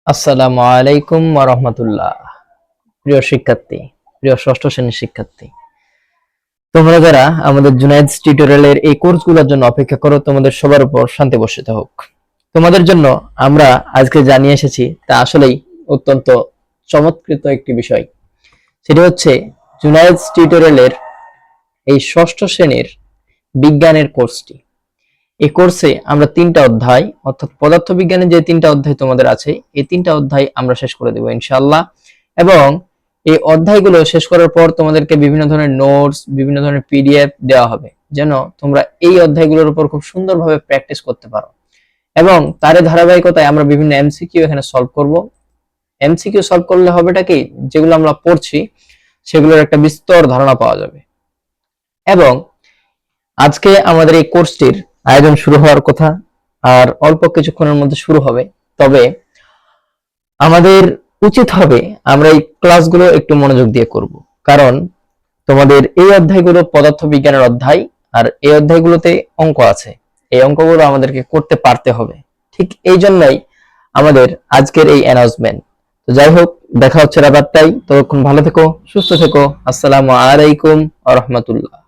আসসালামু আলাইকুম ওয়া রাহমাতুল্লাহ। প্রিয় শিক্ষার্থী, প্রিয় ষষ্ঠ শ্রেণীর শিক্ষার্থী, তোমরা যারা আমাদের জুনায়েদ টিউটোরিয়ালের এই কোর্সগুলোর জন্য অপেক্ষা করো, তোমাদের সবার উপর শান্তি বর্ষিত হোক। তোমাদের জন্য আমরা আজকে জানিয়ে এসেছি তা আসলেই অত্যন্ত চমৎকৃত একটি বিষয়। সেটি হচ্ছে জুনায়েদ টিউটোরিয়ালের এই ষষ্ঠ শ্রেণীর বিজ্ঞানের কোর্সটি। এই কোর্সে আমরা 3টা অধ্যায় অর্থাৎ পদার্থবিজ্ঞানের যে 3টা অধ্যায় তোমাদের আছে, এই 3টা অধ্যায় আমরা শেষ করে দেব ইনশাআল্লাহ। এবং এই অধ্যায়গুলো শেষ করার পর তোমাদেরকে বিভিন্ন ধরনের নোটস, বিভিন্ন ধরনের পিডিএফ দেওয়া হবে, যেন তোমরা এই অধ্যায়গুলোর উপর খুব সুন্দরভাবে প্র্যাকটিস করতে পারো। এবং তার ধারাবাহিকতায় আমরা বিভিন্ন এমসিকিউ এখানে সলভ করব। এমসিকিউ সলভ করলে হবেটা কি, যেগুলো আমরা পড়ছি সেগুলোর একটা বিস্তর ধারণা পাওয়া যাবে। এবং আজকে আমাদের এই কোর্সটির আয়োজন শুরু হওয়ার কথা, আর অল্প কিছুক্ষণের মধ্যে শুরু হবে। তবে আমাদের উচিত হবে আমরা এই ক্লাসগুলো একটু মনোযোগ দিয়ে করব, কারণ তোমাদের এই অধ্যায়গুলো পদার্থবিজ্ঞানের অধ্যায়, আর এই অধ্যায়গুলোতে অঙ্ক আছে। এই অঙ্কগুলো আমাদেরকে করতে পারতে হবে। ঠিক এই জন্যই আমাদের আজকের এই অ্যানাউন্সমেন্ট। তো যাই হোক, দেখা হচ্ছে রাবারটাই। ততক্ষণ ভালো থেকো, সুস্থ থেকো। আসসালামু আলাইকুম ওয়া রাহমাতুল্লাহ।